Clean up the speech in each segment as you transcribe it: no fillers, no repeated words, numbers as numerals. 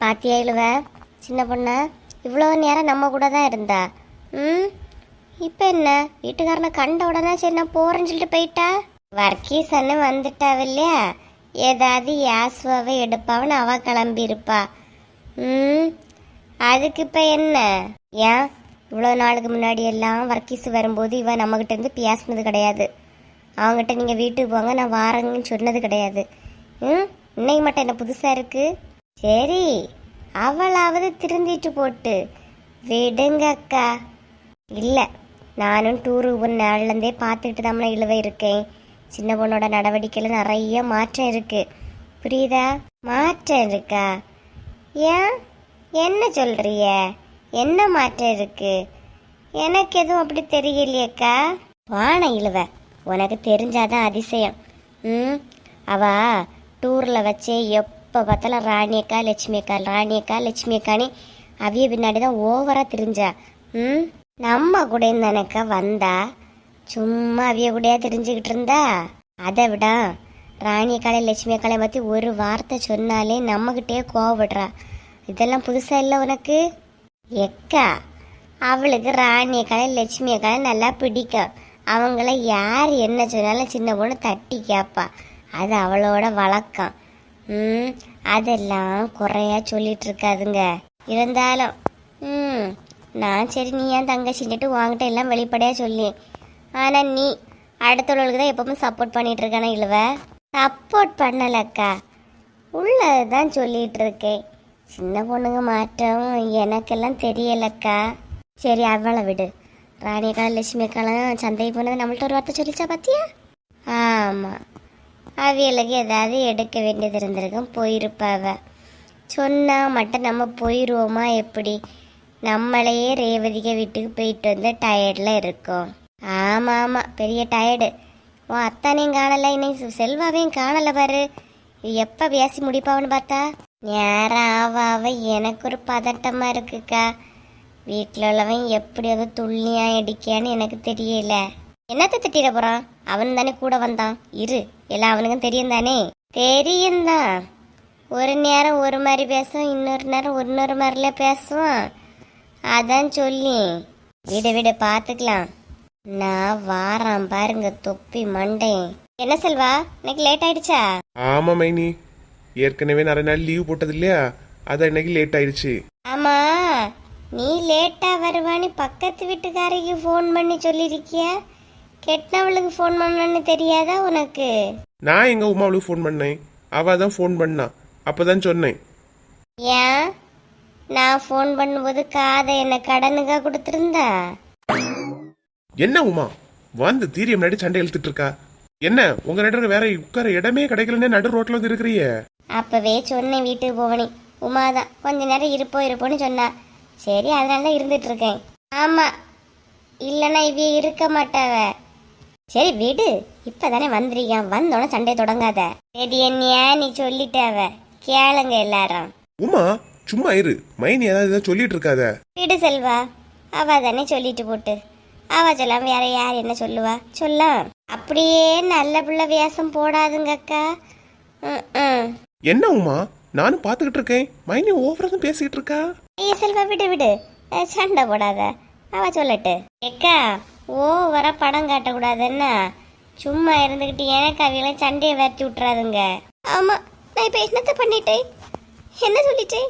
பாத்தியா இழுவ சின்ன பொண்ணா இவ்வளோ நேரம் நம்ம கூட தான் இருந்தா. ம் இப்போ என்ன வீட்டுக்காரனை கண்ட உடனே சரி நான் போறேன்னு சொல்லிட்டு போயிட்டா. வர்க்கீசன்னு வந்துட்டாவ இல்லையா, ஏதாவது யாசுவாவை எடுப்பாவன்னு அவ கிளம்பி இருப்பா. ம் அதுக்கு இப்போ என்ன? ஏன் இவ்வளோ நாளுக்கு முன்னாடி எல்லாம் வர்க்கீஸ் வரும்போது இவன் நம்மகிட்ட இருந்து பேசினது கிடையாது. அவங்ககிட்ட நீங்கள் வீட்டுக்கு போங்க நான் வாரங்கன்னு சொன்னது கிடையாது. ம் இன்னைக்கு மட்டும் என்ன புதுசாக இருக்கு? சரி அவளாவது திருந்திட்டு போட்டு விடுங்க அக்கா. இல்லை நானும் டூருக்கு போன நாள்லேருந்தே பார்த்துக்கிட்டு தான் இழுவ இருக்கேன். சின்ன பொண்ணோட நடவடிக்கையில் நிறைய மாற்றம் இருக்கு, புரியுதா? மாற்றம் இருக்கா? ஏன் என்ன சொல்றிய? என்ன மாற்றம் இருக்கு? எனக்கு எதுவும் அப்படி தெரியலையேக்கா. வான இழுவ உனக்கு தெரிஞ்சாதான் அதிசயம். ம் அவ டூரில் வச்சே எப்போ பார்த்தாலும் ராணியக்கா லட்சுமி அக்கா ராணியக்கா லட்சுமி அக்கானே அவிய பின்னாடி தான் ஓவராக தெரிஞ்சா. ம் நம்ம கூட தானக்கா வந்தா, சும்மா அவிய கூடயா தெரிஞ்சுக்கிட்டு இருந்தா. அதை விட ராணியக்காலை லட்சுமி அக்காலை பற்றி ஒரு வார்த்தை சொன்னாலே நம்மகிட்டே கோவப்படுறா. இதெல்லாம் புதுசாக இல்லை உனக்கு? எக்கா அவளுக்கு ராணியக்காலை லட்சுமி அக்காலை நல்லா பிடிக்கும். அவங்கள யார் என்ன சொன்னாலும் சின்ன பொண்ணு தட்டி கேட்பா. அது அவளோட வழக்கம். அதெல்லாம் குறையா சொல்லிட்டு இருக்காதுங்க. இருந்தாலும் நான் சரி நீ ஏன் தங்கச்சின்ட்டு வாங்கிட்ட எல்லாம் வெளிப்படையாக சொல்லி. ஆனால் நீ அடுத்தவளுக்கு தான் எப்பவுமே சப்போர்ட் பண்ணிட்டு இருக்கானே இழுவ. சப்போர்ட் பண்ணலக்கா, உள்ளதான் சொல்லிட்டு இருக்கேன். சின்ன பொண்ணுங்க மாற்றம் எனக்கெல்லாம் தெரியலக்கா. சரி அவளை விடு. ராணியக்காலம் லட்சுமி அக்காலம் சந்தை போனது நம்மள்ட்ட ஒரு வார்த்தை சொல்லிச்சா பார்த்தியா? ஆமாம் அவியலுக்கு ஏதாவது எடுக்க வேண்டியது இருந்திருக்கும், போயிருப்பாவ. சொன்னால் மட்டும் நம்ம போயிடுவோமா எப்படி? நம்மளையே ரேவதிக்க வீட்டுக்கு போயிட்டு வந்து டயர்டில் இருக்கோம். ஆமாம் ஆமாம் பெரிய டயர்டு. உன் அத்தானையும் காணலை, இன்னைக்கு செல்வாவையும் காணலை பாரு. எப்போ பேசி முடிப்பாவன்னு பார்த்தா நேரம் ஆவ எனக்கு ஒரு பதட்டமாக இருக்குக்கா. வீட்டில் உள்ளவன் எப்படி அதை துள்ளியாக அடிக்கான்னு எனக்கு தெரியல. என்னத்தை திட்டிட போகிறான்? அவன் தானே கூட வந்தான். இரு எல்லாம் அவனுக்கும் தெரியும் தானே. தெரியும் தான். ஒரு நேரம் ஒரு மாதிரி பேசுவான், இன்னொரு நேரம் இன்னொரு மாதிரில பேசுவான். அதான் சொல்லி விட விட பார்த்துக்கலாம். நான் வாரான் பாருங்க தொப்பி மண்டே. என்ன செல்வா இன்னைக்கு லேட் ஆயிடுச்சா? ஆமா மைனி, ஏற்கனவே நிறைய நாள் லீவ் போட்டது இல்லையா, அதான் இன்னைக்கு லேட் ஆயிடுச்சு. ஆமா நீ லேட்டா வருவான்னு பக்கத்து வீட்டுக்காரிக்கு ஃபோன் பண்ணி சொல்லிருக்கியா? கெட்டவளுக்கு ஃபோன் பண்ணன்னு தெரியாதா உனக்கு? நான் எங்க உமாவுக்கு ஃபோன் பண்ணேன், அவ தான் ஃபோன் பண்ணா, அப்பதான் சொன்னேன். ஏன் நான் ஃபோன் பண்ணும்போது காதை என்ன கடனுக்கா கொடுத்துருந்தா? என்ன உமா வந்து தீரியம் நடி சண்டை இழுத்துட்டு இருக்கா? என்ன உங்க நடுற வேற உட்கார இடமே கிடைக்கலன்னு நடு ரோட்ல வந்து இருக்கிறீங்க? அப்பவே சொன்னேன் வீட்டுக்கு போவனே. உமாதான் கொஞ்ச நேரம் இருப்போன்னு சொன்னா. சரி அதனால தான் இருந்துட்டு இருக்கேன். ஆமா இல்லைன்னா இவ இருக்க மாட்டாவ. சரி விடு, இப்பதானே வந்திருக்கான், வந்தோடனே சண்டையை தொடங்காத. சரி என்னையா நீ சொல்லிட்டாவ, கேளுங்க எல்லாரும். உமா சும்மா இரு, மைனி ஏதாவது சொல்லிட்டு இருக்காத. விடு செல்வா, அவ தானே சொல்லிட்டு போட்டு. அவ சொல்லாம வேற யார் என்ன சொல்லுவா? சொல்ல அப்படியே நல்ல பிள்ளை வேஷம் போடாதுங்க அக்கா. என்ன உமா நானும் பாத்துக்கிட்டு இருக்கேன், மைனி ஓவரா தான் பேசிக்கிட்டு இருக்கா. ஏய் செல்வா விடு விடு, சண்டை போடாத. அவ சொல்லட்டு. எக்கா ஓவரா படம் காட்டக்கூடாதுன்னா சும்மா இருந்துக்கிட்டு எனக்கு அவையில சண்டையை வரைச்சி விட்டுறாதுங்க. ஆமா நான் இப்ப என்னத்த பண்ணிட்டேன்? என்ன சொல்லிட்டேன்?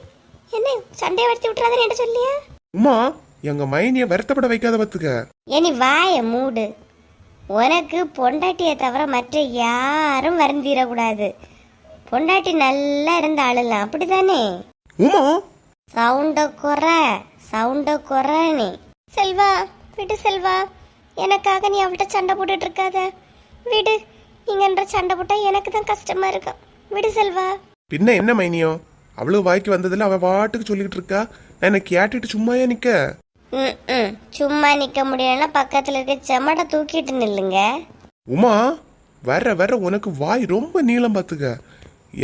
என்ன சண்டையை வரைச்சி விட்டுறாதுன்னு என்ன சொல்லியா? உமா எங்க மைனிய வருத்தப்பட வைக்காத பத்துக்க. இனி வாய மூடு. உனக்கு பொண்டாட்டியை தவிர மற்ற யாரும் வருந்திடக்கூடாது. பொண்டாட்டி நல்லா இருந்த ஆளுலாம் அப்படித்தானே? உமா சவுண்ட குறை. செல்வா விடு செல்வா, எனக்காக நீ அவள்கிட்ட சண்டை போட்டுட்டு இருக்காத. விடு, நீங்கன்ற சண்டை போட்டா எனக்கு தான் கஷ்டமா இருக்கும். விடு செல்வா. பின்ன என்ன மைனியோ, அவ்வளவு வாய்க்கு வந்ததுல அவ பாட்டுக்கு சொல்லிட்டு இருக்கா, நான் என்ன கேட்டுட்டு சும்மாயா நிக்க? சும்மா நிக்க முடியலன்னா பக்கத்துல இருக்க செமட தூக்கிட்டு நில்லுங்க. உமா வர வர உனக்கு வாய் ரொம்ப நீளம் பாத்துக்க.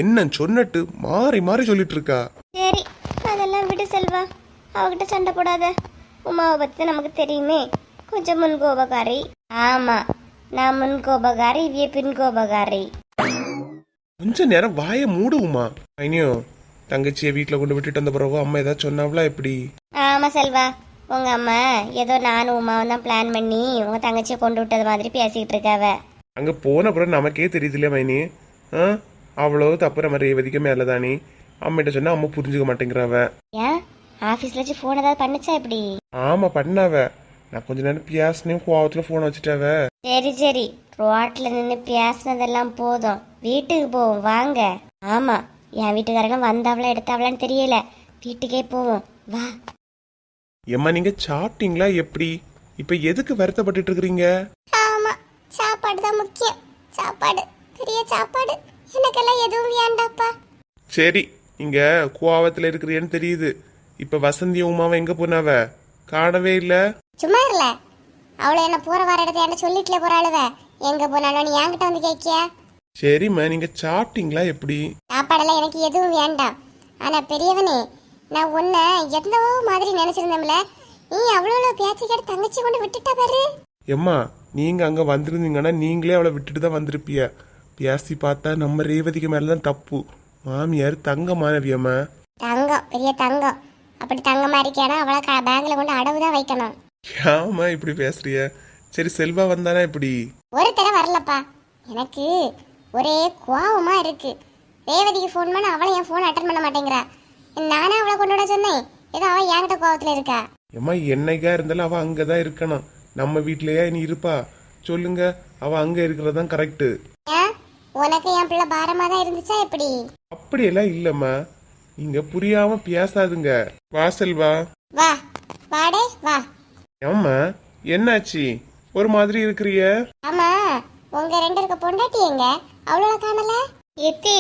என்ன சொன்னட்டு மாறி மாறி சொல்லிட்டு இருக்கா. சரி அதெல்லாம் விடு செல்வா, அவகிட்ட சண்டை போடாத. உமாவை பத்தி நமக்கு தெரியுமே, கொஞ்சம் முன்கோபக்காரி. ஆமா நான் முன்கோபக்காரி, இவிய பின்கோபக்காரி. கொஞ்ச நேரம் வாய மூடு உமா. மைனியோ தங்கச்சியை வீட்டில் கொண்டு விட்டுட்டு வந்த பிறகு அம்மா ஏதாவது சொன்னாவளா எப்படி? ஆமா செல்வா, உங்க அம்மா ஏதோ நானும் உமாவும் தான் பிளான் பண்ணி உங்க தங்கச்சியை கொண்டு விட்டது மாதிரி பேசிக்கிட்டு இருக்காவ. அங்கே போன அப்புறம் நமக்கே தெரியுது இல்லையா மைனி? ஆ அவ்வளோ தப்பு நம்ம ரேவதிக்கு மேலே தானே. அம்மிட்ட சொன்னா அம்மா புரிஞ்சுக்க மாட்டேங்கிறாவ. ஏன் ஆஃபீஸில் வச்சு ஃபோன் ஏதாவது பண்ணுச்சா எப்படி? ஆமாம் பண்ணாவ. நான் கொஞ்ச நேரம் பேசினேன், கோவத்தில் ஃபோனை வச்சுட்டாவ. சரி சரி, ரோட்டில் நின்று பேசினதெல்லாம் போதும், வீட்டுக்கு போவோம் வாங்க. ஆமா, என் வீட்டுக்காரங்க வந்தாவளா எடுத்தாவளான்னு தெரியல, வீட்டுக்கே போவோம் வா. ஏம்மா நீங்க சாப்பிட்டீங்களா எப்படி? இப்ப எதுக்கு வருத்தப்பட்டுட்டு இருக்கிறீங்க? ஆமா, சாப்பாடு தான் முக்கியம். சாப்பாடு, பெரிய சாப்பாடு, எனக்கெல்லாம் எதுவும் வேண்டாப்பா. சரி, நீங்க கோவத்துல இருக்கிறீன்னு தெரியுது. இப்ப வசந்தி உமாவை எங்க போனாவ? காணவே இல்ல. சும்மா இல்ல, அவளை என்ன போற வர இடத்த என்ன சொல்லிட்டுல போறாளுவ. எங்க போனாலும் நீ என்கிட்ட வந்து கேட்கியா? சரிம்மா, நீங்க சாப்பிட்டீங்களா எப்படி? சாப்பாடெல்லாம் எனக்கு எதுவும் வேண்டாம். ஆனா பெரியவனே, நான் உன்னை எந்தவோ மாதிரி நினைச்சிருந்தேன்ல, நீ அவ்வளோ பேச்சு கேட்டு தங்கச்சி கொண்டு விட்டுட்டா பாரு. எம்மா நீங்க அங்க வந்திருந்தீங்கன்னா நீங்களே அவளை விட்டுட்டு தான் வந்திருப்பிய. பேசி பார்த்தா நம்ம ரேவதிக்கு மேலதான் தப்பு. மாமியார் தங்க மாணவியம்மா. தங்கம், பெரிய தங்கம். அப்படி தங்கமா இருக்கியானா அவளை பேங்க்ல கொண்டு அடவுதான் வைக்கணும். ஏமா இப்படி பேசுறிய? சரி செல்வா வந்தானா இப்படி? ஒரு தடவை வரலப்பா, எனக்கு ஒரே கோவமா இருக்கு. ரேவதிக்கு ஃபோன் பண்ண அவளை என் ஃபோன் அட்டன் பண்ண மாட்டேங்கிறா. நானே அவளை கொண்டு விட சொன்னேன், ஏதோ அவன் என்கிட்ட கோவத்துல இருக்கா. ஏம்மா என்னைக்கா இருந்தாலும் அவ அங்கதான் இருக்கணும். நம்ம வீட்லயா நீ இருப்பா? சொல்லுங்க, அவ அங்க இருக்கிறதான் கரெக்ட். ஏன் உனக்கு என் பிள்ளை பாரமா தான் இருந்துச்சா எப்படி? அப்படியெல்லாம் இல்லம்மா, நீங்க புரியாம பேசாதுங்க. வா செல்வா. வா வாடே வா. ஏம்மா என்னாச்சு ஒரு மாதிரி இருக்கிறிய? ஆமா, உங்க ரெண்டு இருக்க பொண்டாட்டி எங்க? அவ்வளோ காணல. எத்தி,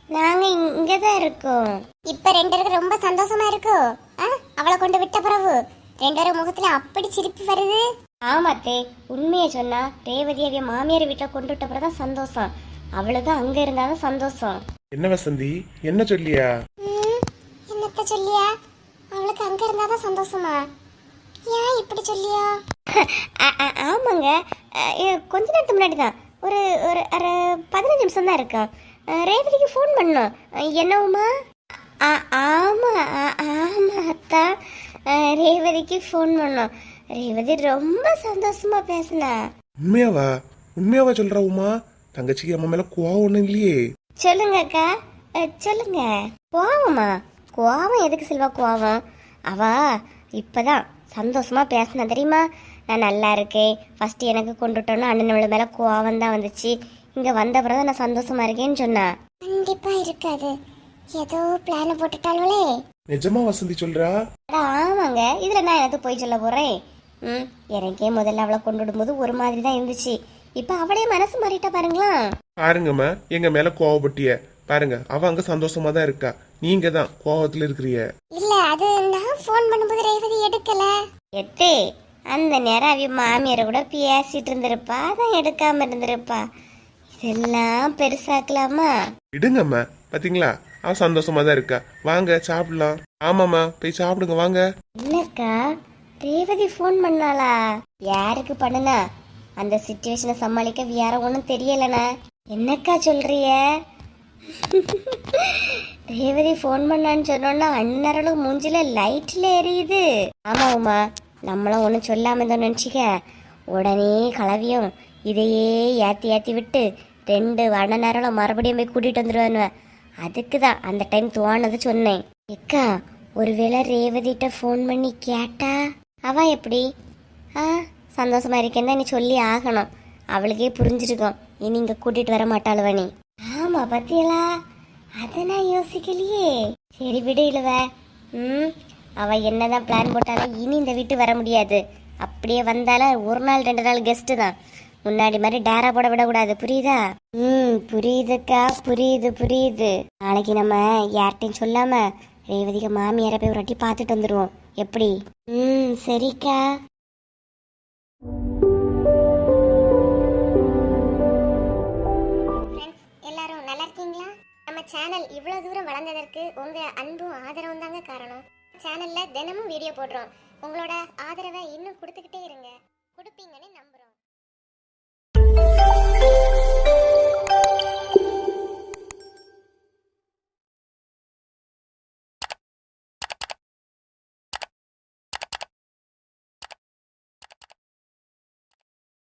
நாங்க இங்கதான் இருக்கோம். இப்ப ரெண்டு பேருக்கு ரொம்ப சந்தோஷமா இருக்கோ? அவளை கொண்டு விட்ட பிறகு ரெண்டு பேரும் முகத்துல அப்படி சிரிப்பு வருது. ஆமாத்தே, உண்மையை சொன்னா ரேவதி அவிய மாமியார் வீட்டை கொண்டு விட்ட பிறகுதான் சந்தோஷம். அவளுதான் அங்க இருந்தாதான் சந்தோஷம். என்ன வசந்தி, என்ன சொல்லியா? என்னத்த சொல்லியா? அவளுக்கு அங்க இருந்தாதான் சந்தோஷமா? ஏன் இப்படி சொல்லியா? ஆமாங்க, கொஞ்ச நேரத்துக்கு முன்னாடி தான், ஒரு ஒரு 15 நிமிஷம் தான் இருக்கா, ரேவதிக்கு ஃபோன் பண்ணோம். என்னவுமா? ஆமா ஆமா அத்தா, ரேவதிக்கு ஃபோன் பண்ணோம். ரேவதி ரொம்ப சந்தோஷமா பேசினா. உண்மையாவா? உண்மையாவா சொல்ற உமா? தங்கச்சிக்கு அம்மா மேல கோவம் ஒண்ணும் இல்லையே? சொல்லுங்க அக்கா, சொல்லுங்க. கோவமா? கோவம் எதுக்கு செல்வா கோவம்? அவ இப்பதான் சந்தோஷமா பேசினா தெரியுமா? நான் நல்லா இருக்கேன், ஃபர்ஸ்ட் எனக்கு கொண்டுட்டோன்னு அண்ணனோட மேல கோவம் தான் வந்துச்சு, இங்க வந்த பிறகு நான் சந்தோஷமா இருக்கேன்னு சொன்னா. கண்டிப்பா இருக்காது, ஏதோ பிளான போட்டுட்டாளே. நிஜமா வசந்தி சொல்றா? ஆமாங்க, இதுல நான் எனக்கு போய் சொல்ல போறேன். எனக்கே முதல்ல அவளை கொண்டு விடும்போது ஒரு மாதிரி தான் இருந்துச்சு, இப்ப அவளே மனசு மாறிட்டா பாருங்களா. பாருங்கம்மா, எங்க மேல கோவப்பட்டிய பாருங்க. அவ அங்க சந்தோஷமா தான் இருக்கா, நீங்க தான் கோவத்துல இருக்கிறிய. இல்ல, அது நான் போன் பண்ணும்போது ரேவதி எடுக்கல. எத்தே, அந்த நேரம் அவ மாமியார கூட பேசிட்டு இருந்திருப்பா, அதான் எடுக்காம இருந்திருப்பா. இதெல்லாம் பெருசாக்கலாமா? விடுங்கம்மா, பாத்தீங்களா அவ சந்தோஷமா தான் இருக்கா. வாங்க சாப்பிடலாம். ஆமாம்மா, போய் சாப்பிடுங்க வாங்க. இல்லக்கா, ரேவதி போன் பண்ணாளா? யாருக்கு பண்ணுனா? அந்த சிச்சுவேஷனை சமாளிக்க வேற ஒன்றும் தெரியலண்ணா. என்னக்கா சொல்றிய? ரேவதி ஃபோன் பண்ணான்னு சொன்னோன்னா அந்நேரம் மூஞ்சில லைட்ல எரியுது. ஆமா உமா, நம்மளும் ஒன்றும் சொல்லாம இருந்தோம் நினச்சிக்க, உடனே கலவியும் இதையே ஏற்றி ஏற்றி விட்டு 2 நேரம் மறுபடியும் போய் கூட்டிகிட்டு வந்துடுவேன். அதுக்கு தான் அந்த டைம் தோணது சொன்னேன். எக்கா, ஒருவேளை ரேவதிட்ட ஃபோன் பண்ணி கேட்டா அவ எப்படி சந்தோஷமா இருக்கேன்னு தான் நீ சொல்லி ஆகணும். அவளுக்கே புரிஞ்சிருக்கும், இனி இங்கே கூட்டிகிட்டு வர மாட்டாளுவ நீ. ஆமா பத்தியலா, அதை நான் யோசிக்கலையே. சரி விடு இழுவ. அவ என்னதான் பிளான் போட்டாலும் இனி இந்த வீட்டு வர முடியாது. அப்படியே வந்தாலும் 1 நாள் 2 நாள் கெஸ்ட் தான். முன்னாடி மாதிரி டேரா போட விடக்கூடாது, புரியுதா? புரியுதுக்கா, புரியுது புரியுது. நாளைக்கு நம்ம யார்கிட்டையும் சொல்லாம ரேவதிக்கு மாமியார போய் ஒரு வாட்டி பார்த்துட்டு வந்துடுவோம், எப்படி? சரிக்கா. எல்லாரும் நல்லா இருக்கீங்களா? நம்ம சேனல் இவ்வளவு தூரம் வளர்ந்ததற்கு உங்க அன்பும் ஆதரவும் தாங்க காரணம். சேனல்ல தினமும் வீடியோ போடுறோம். உங்களோட ஆதரவை இன்னும் கொடுத்துக்கிட்டே இருங்க, கொடுப்பீங்கன்னு